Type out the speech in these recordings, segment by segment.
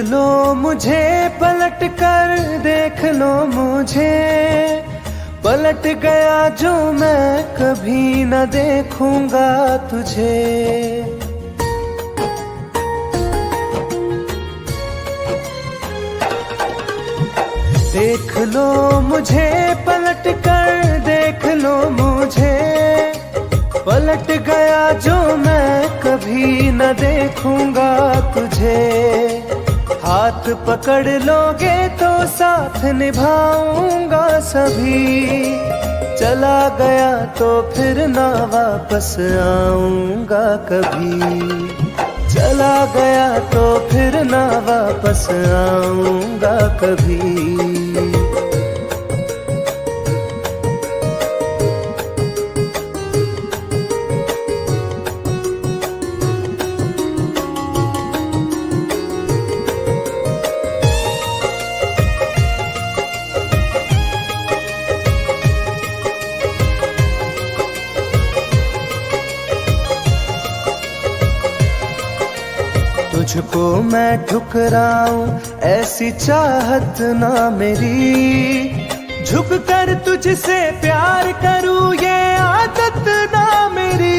लो मुझे पलट कर, देख लो मुझे, पलट गया जो मैं कभी न देखूंगा तुझे। देख लो मुझे पलट कर, देख लो मुझे, पलट गया जो मैं कभी न देखूंगा तुझे। हाथ पकड़ लोगे तो साथ निभाऊंगा सभी, चला गया तो फिर ना वापस आऊंगा कभी। चला गया तो फिर ना वापस आऊंगा कभी। तुझको मैं ठुकराऊं ऐसी चाहत ना मेरी, झुक कर तुझसे प्यार करूं ये आदत ना मेरी।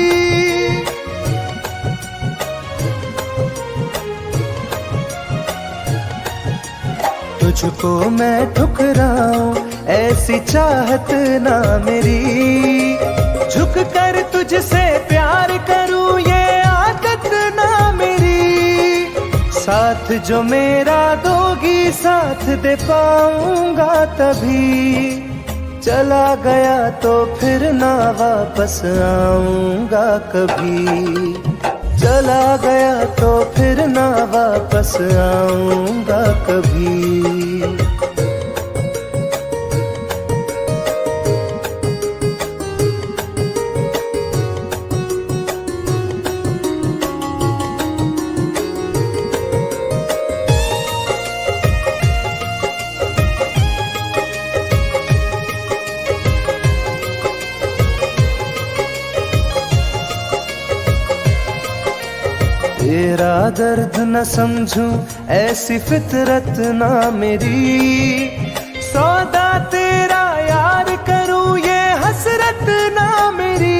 तुझको मैं ठुकराऊं ऐसी चाहत ना मेरी, झुक कर तुझसे प्यार करूं ये आदत ना मेरी। साथ जो मेरा दोगी साथ दे पाऊंगा तभी, चला गया तो फिर ना वापस आऊंगा कभी। चला गया तो फिर ना वापस आऊंगा कभी। तेरा दर्द न समझूं ऐसी फितरत ना मेरी, सौदा तेरा यार करूं ये हसरत ना मेरी।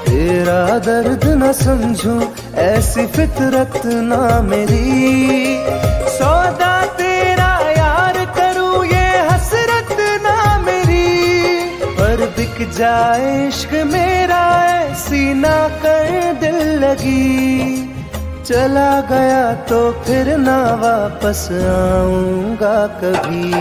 तेरा दर्द न समझूं ऐसी फितरत ना मेरी, सौदा तेरा यार करूं ये हसरत ना मेरी। पर बिक जाए इश्क मेरा ऐसी ना कर दिल लगी, चला गया तो फिर ना वापस आऊंगा कभी।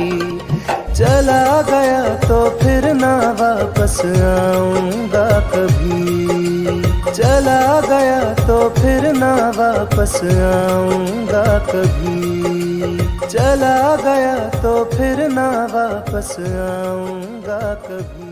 चला गया तो फिर ना वापस आऊंगा कभी। चला गया तो फिर ना वापस आऊंगा कभी। चला गया तो फिर ना वापस आऊंगा कभी।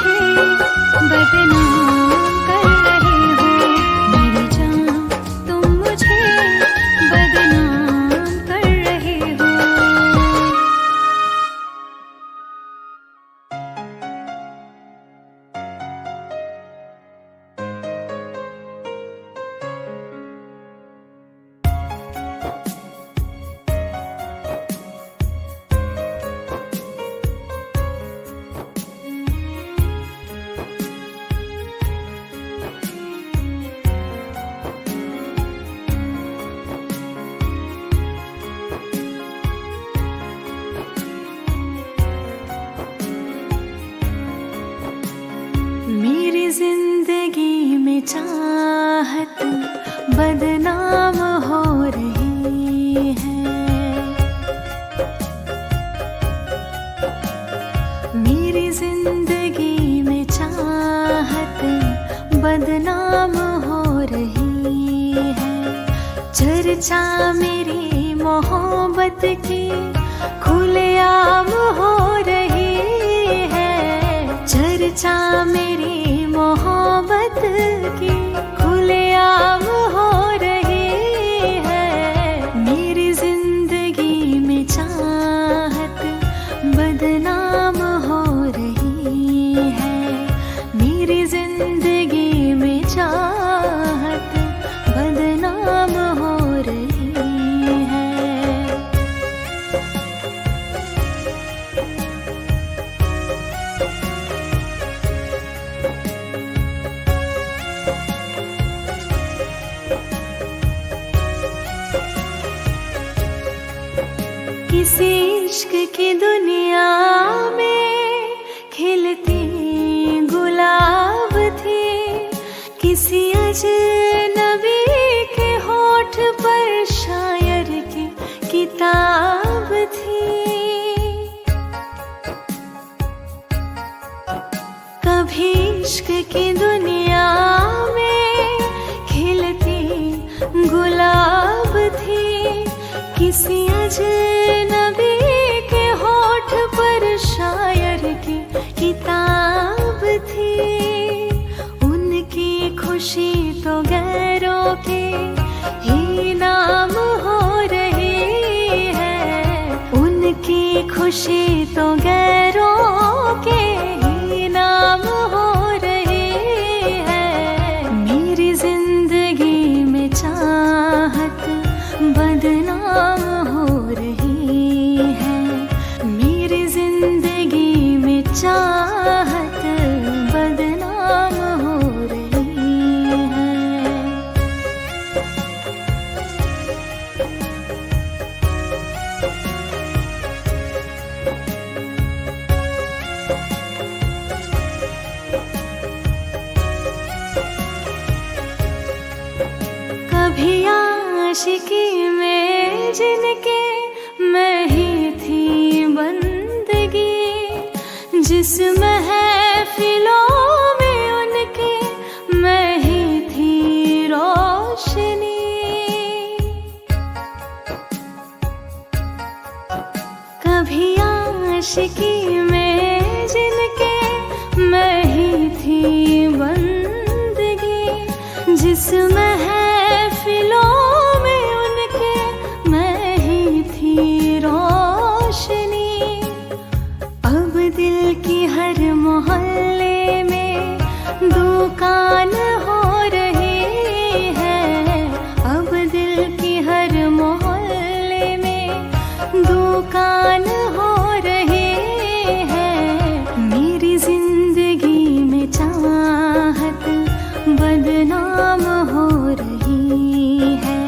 मुझे बदनाम कर रहे हो। मेरी जान तुम मुझे बदनाम कर रहे हो। मेरी जिंदगी में चाहत बदनाम हो रही है। मेरी जिंदगी में चाहत बदनाम हो रही है। चर्चा मेरी मोहब्बत की खुलेआम हो रही है। चर्चा मेरी मोहब्बत की खुलेआम हो रही है। मेरी जिंदगी में चाहत बदनाम हो रही है। मेरी जिंदगी में चाहत बदनाम हो रही है। किसी इश्क की दुनिया में खिलती गुलाब थी। किसी अजनबी के होठ पर शायर की किताब थी। कभी इश्क की दुनिया में खिलती गुलाब थी। किसी अजनबी के होठ पर शायर की किताब थी। उनकी खुशी तो गैरों के ही नाम हो रही है। उनकी खुशी तो गैरों के ही नाम हो रही है। मेरी जिंदगी में चाहत बदनाम हो रही है। मेरी जिंदगी में चाहत बदनाम हो रही है। कभी आशिकी में जिनके मैं ही थी बंदगी। जिस महफिलों में उनके मैं ही थी रोशनी। कभी आशिकी में जिनके मैं ही थी बंदगी। जिस महफिलों में उनके मैं ही थी रोशनी। अब दिल की हर मोहल्ले में दुकान हो रही है। अब दिल की हर मोहल्ले में दुकान हो रही है। मेरी जिंदगी में चाहत बदनाम हो रही है।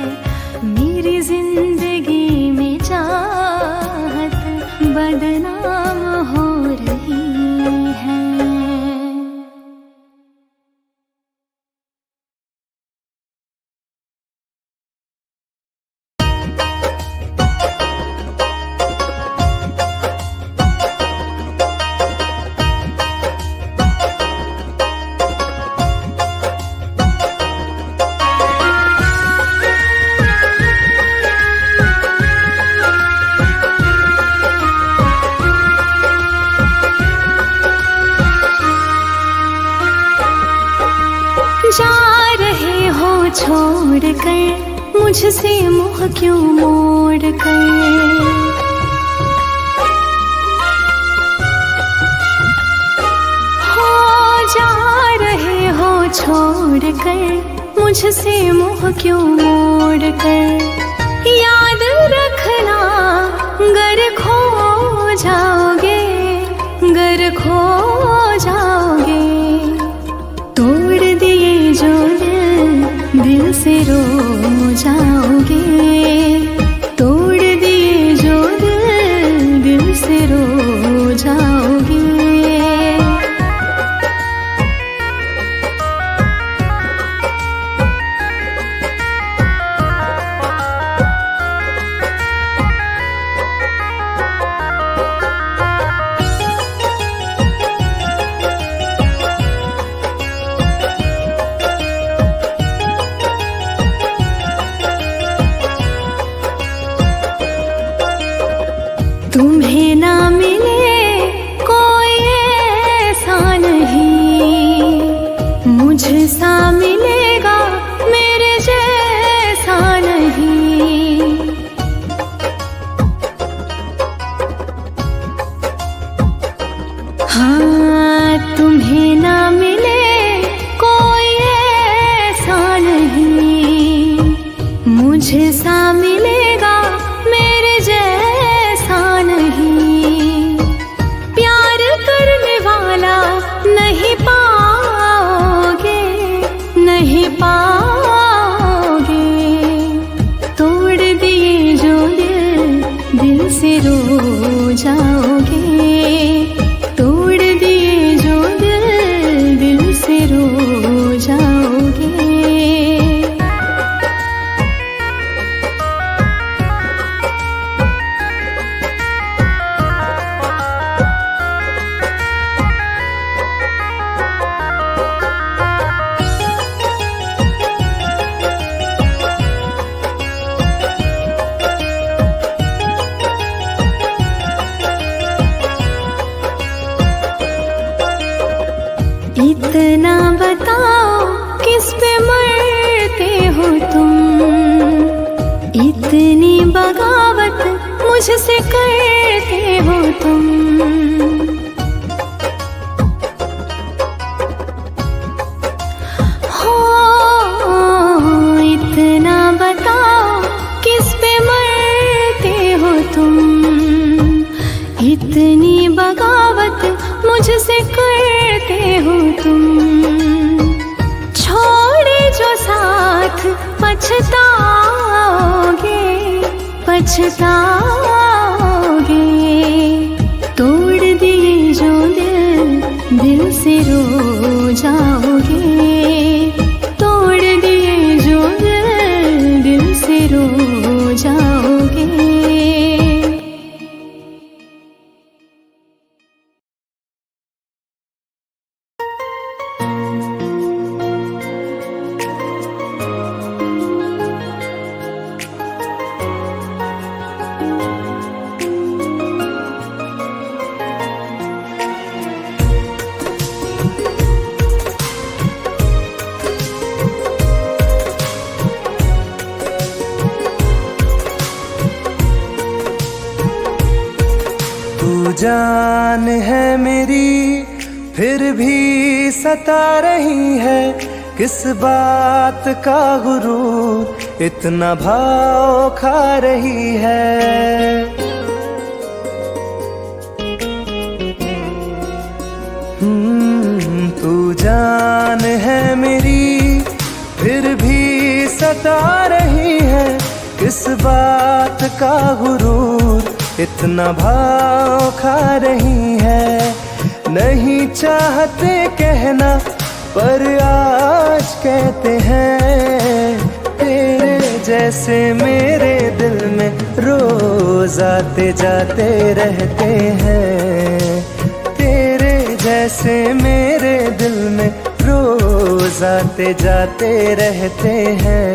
मेरी जिंदगी में चाहत बदनाम हो रही है। छोड़ कर मुझसे मुँह क्यों मोड़ कर। हो जा रहे हो छोड़ कर मुझसे मुँह क्यों मोड़ कर। याद रखना गर खो जाओगे, गर खो जाओगे। तोड़ दिए जो दिल से रो जाओगे। तोड़ दिए जो दिल से रो जाओगे। तुम्हें ना मिले कोई ऐसा नहीं, मुझसा मिलेगा मेरे जैसा नहीं। हाँ तुम्हें ना मिले कोई ऐसा नहीं, मुझसा मिलेगा मेरे जैसा नहीं। प्यार करने वाला नहीं पाओगे, नहीं पाओगे। तोड़ दिए जो दिल से रो जाओगे। तोड़ दिए जो दिल से रो जाओगे। इतना बताओ किस पे मरते हो तुम, इतनी बगावत मुझसे करते हो तुम। हो इतना बताओ किस पे मरते हो तुम, इतनी बगावत मुझसे करते हो तुम। छोड़े जो साथ पछताओगे, पछताओगे। तोड़ दिए जो दिल से रो जाओगे। तोड़ दिए जो दिल से रो जाओगे। जान है मेरी फिर भी सता रही है, किस बात का गुरूर इतना भाव खा रही है। तू जान है मेरी फिर भी सता रही है, किस बात का गुरूर इतना भाव खा रही है। नहीं चाहते कहना पर आज कहते हैं, तेरे जैसे मेरे दिल में रोज आते जाते रहते हैं। तेरे जैसे मेरे दिल में रोज आते जाते रहते हैं।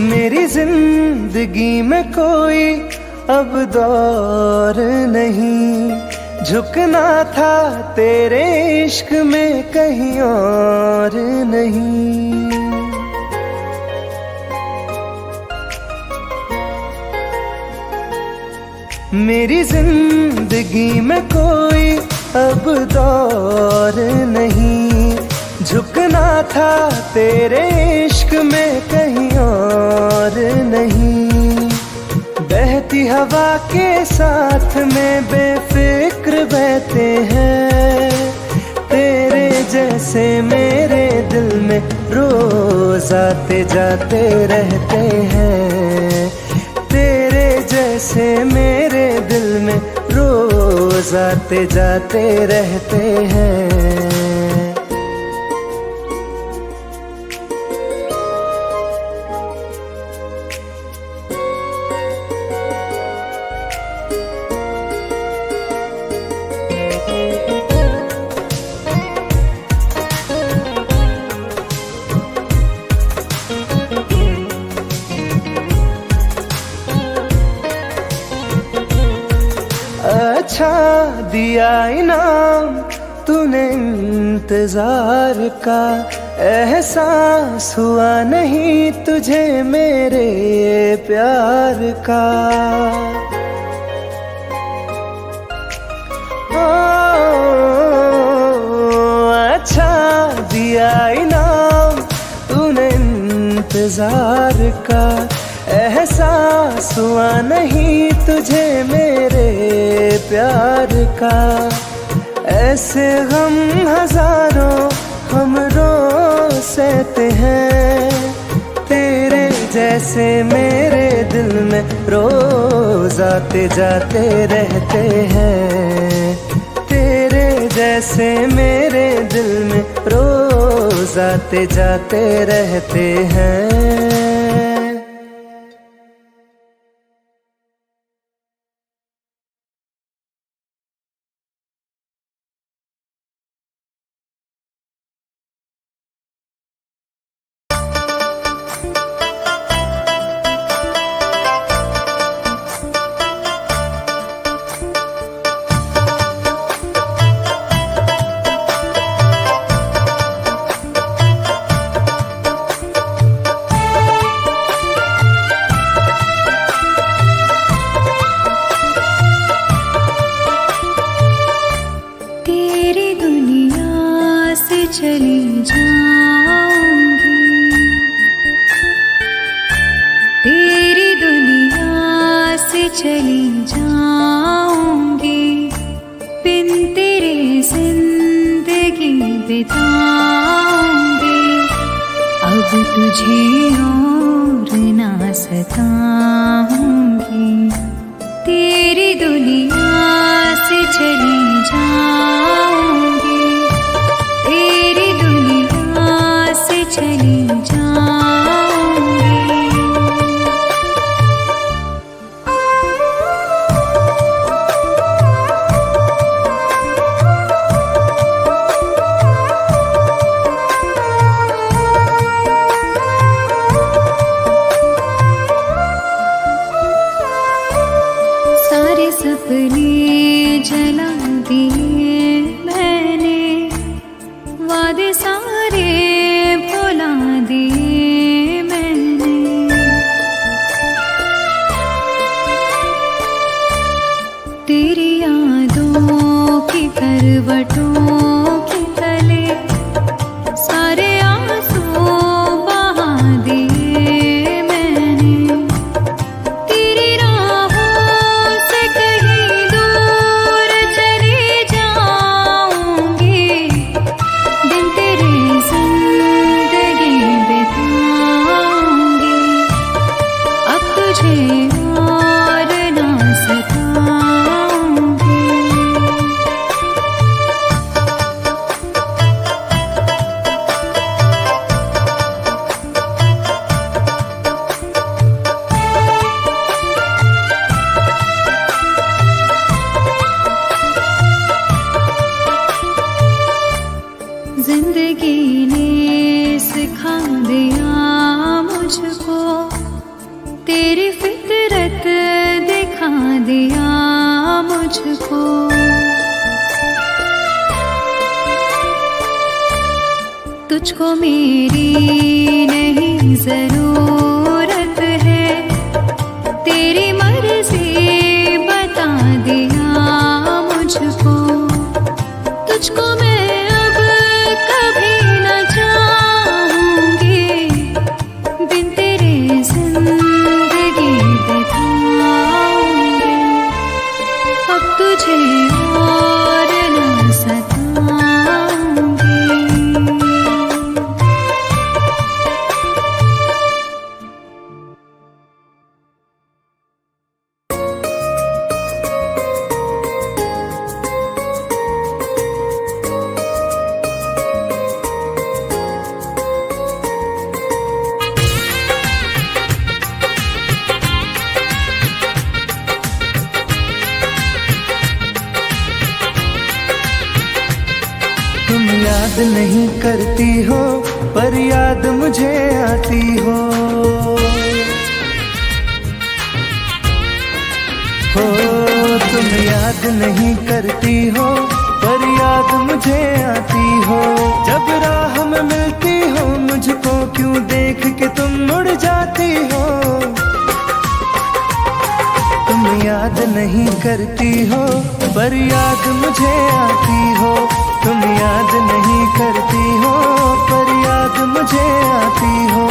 मेरी जिंदगी में कोई अब दौर नहीं, झुकना था तेरे इश्क में कहीं और नहीं। मेरी जिंदगी में कोई अब दौर नहीं, झुकना था तेरे इश्क में कहीं और नहीं। बहती हवा के साथ में बेफिक्र बहते हैं, तेरे जैसे मेरे दिल में रोज आते जाते रहते हैं। तेरे जैसे मेरे दिल में रोज आते जाते रहते हैं। अच्छा दिया इनाम तूने इंतजार का, एहसास हुआ नहीं तुझे मेरे प्यार का। अच्छा दिया इनाम तूने इंतजार का, एहसास हुआ नहीं तुझे मेरे प्यार का। ऐसे गम हजारों हम रोज सहते हैं, तेरे जैसे मेरे दिल में रोज आते जाते रहते हैं। तेरे जैसे मेरे दिल में रोज आते जाते रहते हैं। चली जाऊंगी, तेरी दुनिया से चली जाऊंगी, बिन तेरे जिंदगी बिताऊंगी। अब तुझे और ना सताऊंगी, तेरी दुनिया से चली जाऊंगी, तेरी दुनिया से चली जाऊंगी। सारे सपने जला दिए मैंने, वादे सारे भुला दिए मैंने। तेरी यादों की करवटों के तले सारे आंसू बहा दिए मैंने। तेरी राहों से कहीं दूर चली जाऊंगी, दिन तेरे जिंदगी बिताऊंगी। अब तुझे और ना सताऊंगी। जिंदगी ने सिखा दिया मुझको तेरी फितरत दिखा दिया मुझको। तुझको मेरी नहीं जरूरत है, तेरी मर्जी बता दिया मुझको। तुझको मैं अब कभी न चाहूंगी, बिन तेरे जिंदगी बिताऊंगी। अब तुझे और न सताऊंगी। तुम याद नहीं करती हो पर याद मुझे आती हो। तुम याद नहीं करती हो पर याद मुझे आती हो। जब राह में मिलती हो मुझको क्यों देख के तुम मुड़ जाती हो। तुम याद नहीं करती हो पर याद मुझे आती हो। तुम याद नहीं करती हो पर याद मुझे आती हो।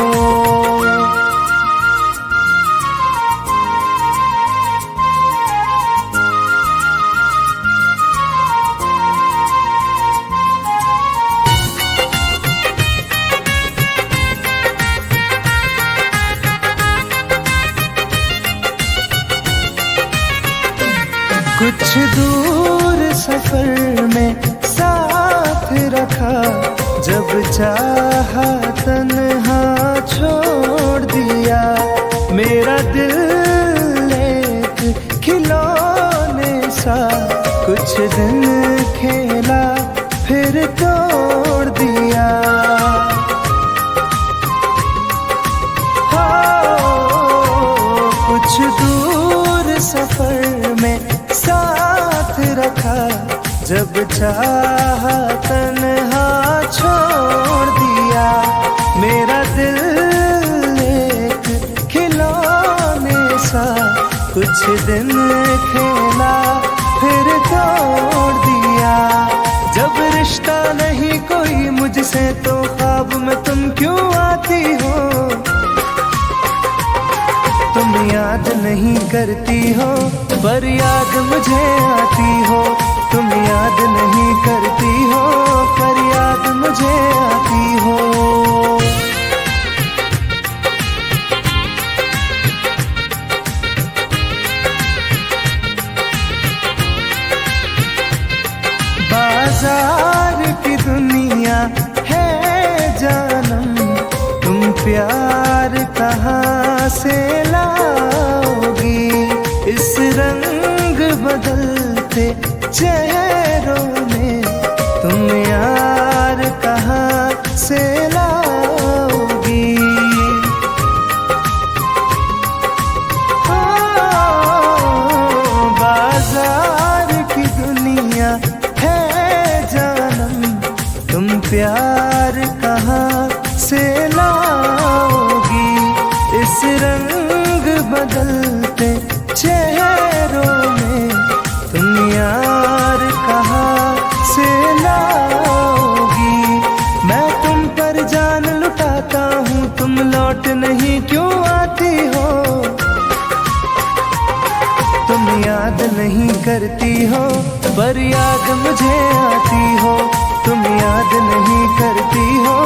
कुछ दूर सफर में साथ रखा, जब चाहा तन्हा छोड़ दिया। मेरा दिल एक खिलौने सा कुछ दिन खेला फिर तोड़ दिया। कुछ दूर सफर में साथ रखा, जब चाहा तन्हा छोड़ दिया। मेरा दिल एक खिलौने सा कुछ दिन खेला फिर तोड़ दिया। जब रिश्ता नहीं कोई मुझसे तो ख्वाब में तुम क्यों आती हो। तुम याद नहीं करती हो पर याद मुझे आती हो। तुम याद नहीं करती हो पर याद मुझे आती हो। बाजार की दुनिया है जानम, तुम प्यार कहाँ से लाओगी। इस रंग बदलते चेहरों में तुम यार कहाँ से लाओगी। बाजार की दुनिया है जानम, तुम प्यार कहाँ से लाओगी। इस रंग बदलते चेहरों में तुम यार कहाँ से लाओगी। मैं तुम पर जान लुटाता हूँ, तुम लौट नहीं क्यों आती हो। तुम याद नहीं करती हो पर याद मुझे आती हो। तुम याद नहीं करती हो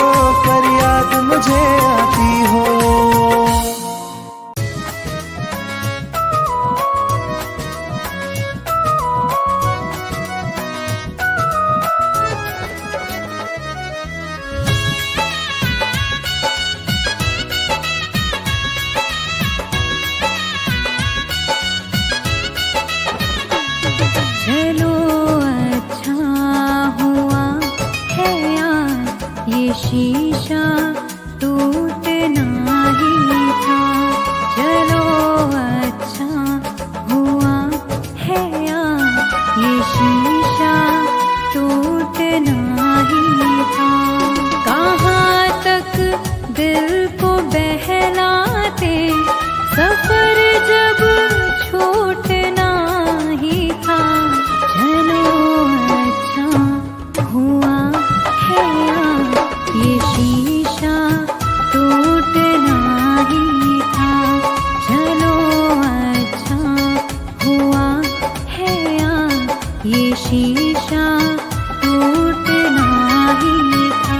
पर याद मुझे आती हो। चलो अच्छा हुआ बहलाते, सफर जब छूटना ही था। चलो अच्छा हुआ है यार, ये शीशा टूटना ही था। चलो अच्छा हुआ है यार, ये शीशा टूटना ही था।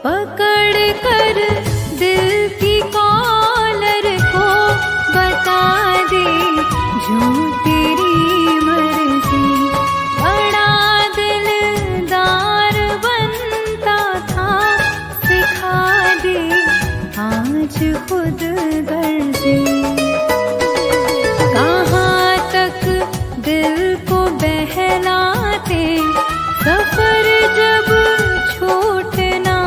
पकड़ कर दिल की कॉलर को बता दे जो तेरी मर्जी। बड़ा दिलदार बनता था, सिखा दे आज खुद गर्जी। कहाँ तक दिल को बहलाते, सफर जब छूटना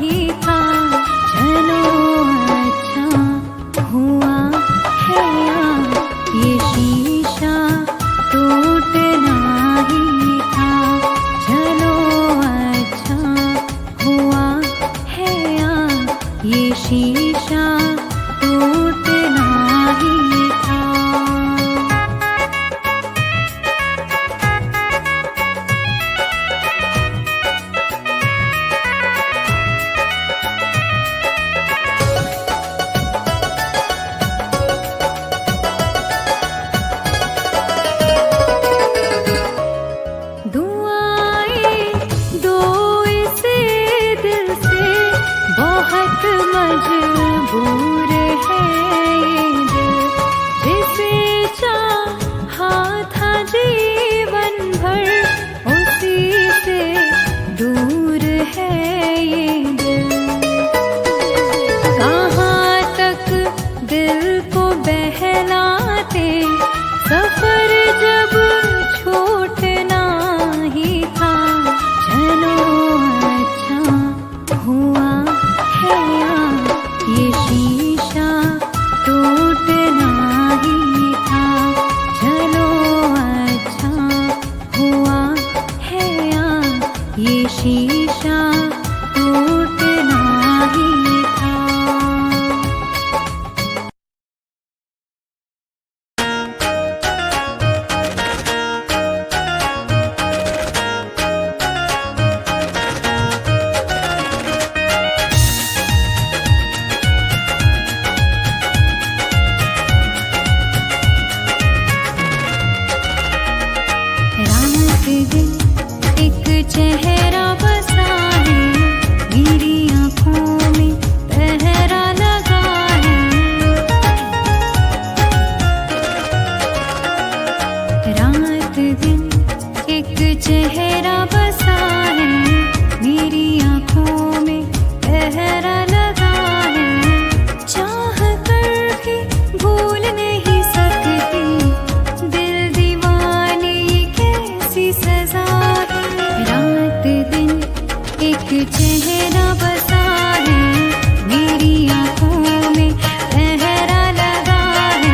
ही था। चलो अच्छा हुआ है यार, ये शीशा टूटना ही था। चलो अच्छा हुआ है यार, ये शीशा टूटना ही था। दुआएं दो इसे दिल से, बहुत मजबूर है ये दिल। जिसे चाहा था जीवन भर, उसी से दूर है ये दिल। कहाँ तक दिल को बहलाते, सफर जब छूटना ही था। चलो अच्छा हुआ है यार, ये शीशा टूटना ही था। चलो अच्छा हुआ है यार, ये शीशा टूटना ही था। रात दिन एक चेहरा बसा है, मेरी आँखों में पहरा लगा है। रात दिन एक चेहरा बसा है, मेरी आँखों में पहरा लगा है। चाह कर भी भूल नहीं सकती, दिल दीवाने कैसी सजा है। रात दिन एक चेहरा बसा है, मेरी आँखों में पहरा लगा है।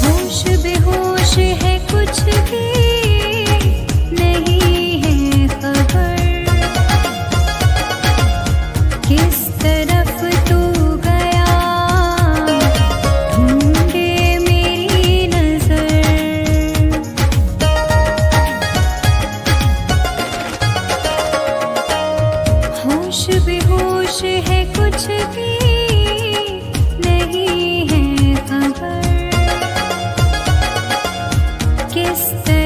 होश बेहोश है, कुछ भी नहीं है खबर। किस तरफ तू गया, ढूंढे मेरी नजर। होश बेहोश है, कुछ भी नहीं है खबर। किस तरह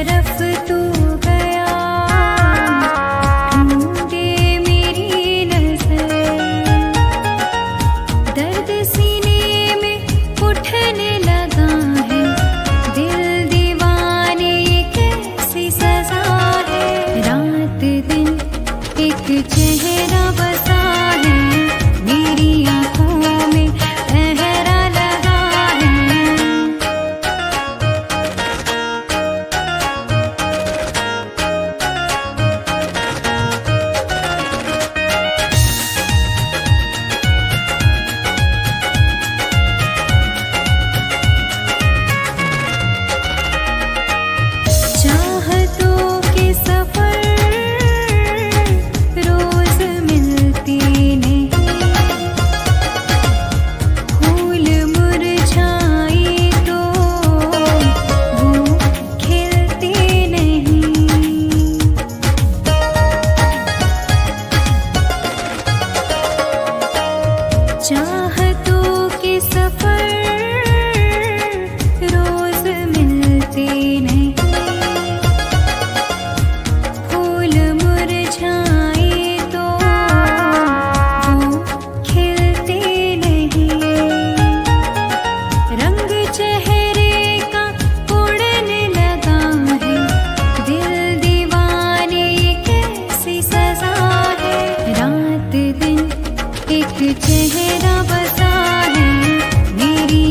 चेहरा बसा है मेरी